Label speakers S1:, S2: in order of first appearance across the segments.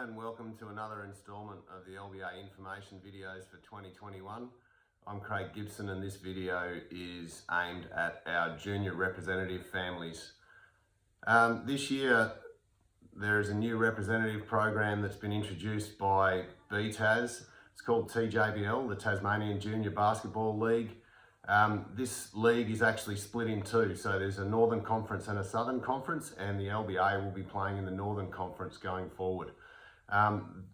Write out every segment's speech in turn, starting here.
S1: Hi and welcome to another instalment of the LBA information videos for 2021. I'm Craig Gibson and this video is aimed at our junior representative families. This year there is a new representative program that's been introduced by BTAS. It's called TJBL, the Tasmanian Junior Basketball League. This league is actually split in two, so there's a Northern Conference and a Southern Conference, and the LBA will be playing in the Northern Conference going forward.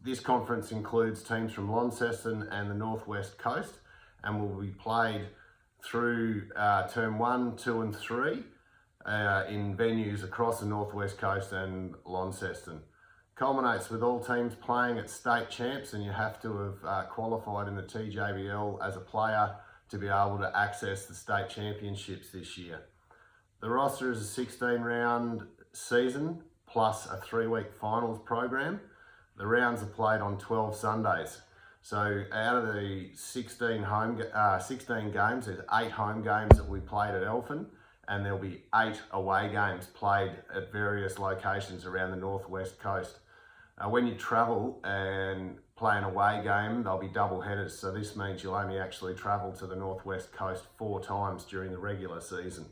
S1: This conference includes teams from Launceston and the Northwest Coast and will be played through term 1, 2 and 3 in venues across the Northwest Coast and Launceston. Culminates with all teams playing at state champs, and you have to have qualified in the TJBL as a player to be able to access the state championships this year. The roster is a 16-round season plus a 3-week finals program. The rounds are played on 12 Sundays. So out of the 16 games, there's 8 home games that we played at Elphin, and there'll be 8 away games played at various locations around the Northwest Coast. When you travel and play an away game, they'll be double headers. So this means you'll only actually travel to the Northwest Coast 4 times during the regular season.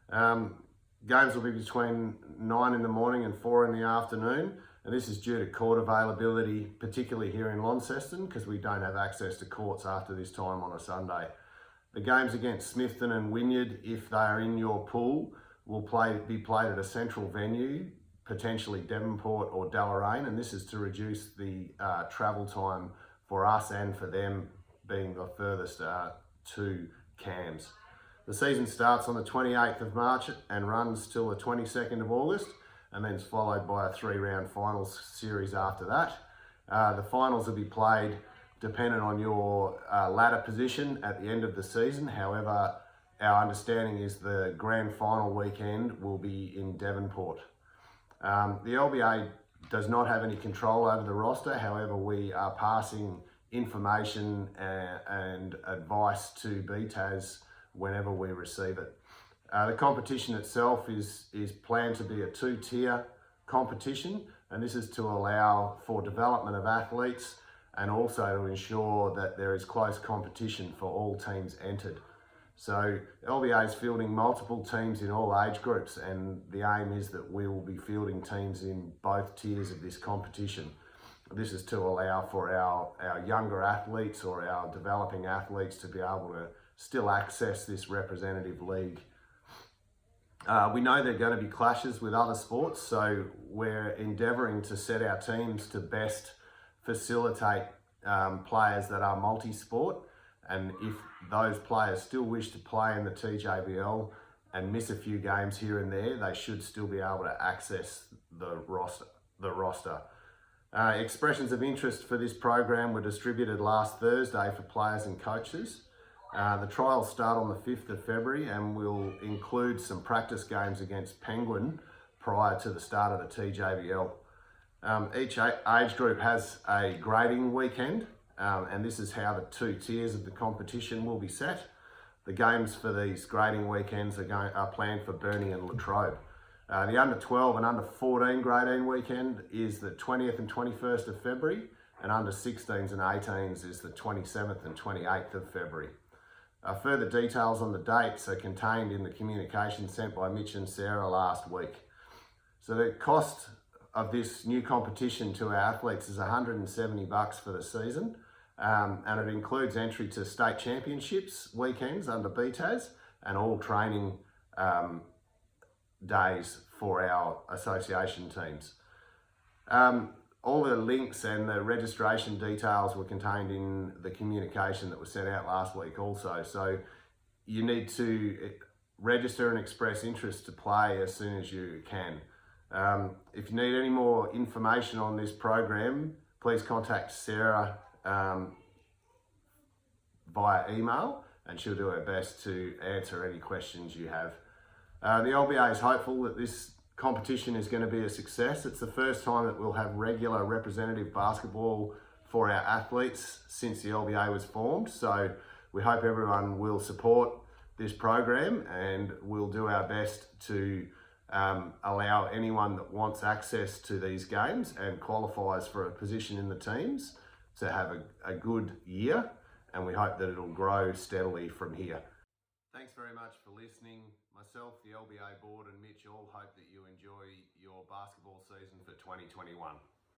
S1: Games will be between 9 in the morning and 4 in the afternoon. And this is due to court availability, particularly here in Launceston, because we don't have access to courts after this time on a Sunday. The games against Smithton and Wynyard, if they are in your pool, will be played at a central venue, potentially Devonport or Deloraine, and this is to reduce the travel time for us and for them, being the furthest 2 CAMs. The season starts on the 28th of March and runs till the 22nd of August, and then it's followed by a 3-round finals series after that. The finals will be played dependent on your ladder position at the end of the season. However, our understanding is the grand final weekend will be in Devonport. The LBA does not have any control over the roster. However, we are passing information and advice to BTAS whenever we receive it. The competition itself is planned to be a 2-tier competition, and this is to allow for development of athletes and also to ensure that there is close competition for all teams entered. So LBA is fielding multiple teams in all age groups, and the aim is that we will be fielding teams in both tiers of this competition. This is to allow for our younger athletes or our developing athletes to be able to still access this representative league. We know there are going to be clashes with other sports, so we're endeavouring to set our teams to best facilitate players that are multi-sport, and if those players still wish to play in the TJBL and miss a few games here and there, they should still be able to access the roster. Expressions of interest for this program were distributed last Thursday for players and coaches. The trials start on the 5th of February and will include some practice games against Penguin prior to the start of the TJBL. Each age group has a grading weekend, and this is how the 2 tiers of the competition will be set. The games for these grading weekends are planned for Burnie and Latrobe. The under 12 and under 14 grading weekend is the 20th and 21st of February, and under 16s and 18s is the 27th and 28th of February. Further details on the dates are contained in the communication sent by Mitch and Sarah last week. So the cost of this new competition to our athletes is $170 for the season, and it includes entry to state championships weekends under BTAS and all training days for our association teams. All the links and the registration details were contained in the communication that was sent out last week also. So you need to register and express interest to play as soon as you can. If you need any more information on this program, please contact Sarah via email, and she'll do her best to answer any questions you have. The LBA is hopeful that this competition is going to be a success. It's the first time that we'll have regular representative basketball for our athletes since the LBA was formed. So we hope everyone will support this program, and we'll do our best to allow anyone that wants access to these games and qualifies for a position in the teams to have a good year, and we hope that it'll grow steadily from here. Thanks very much for listening. Myself, the LBA board and Mitch all hope that you enjoy your basketball season for 2021.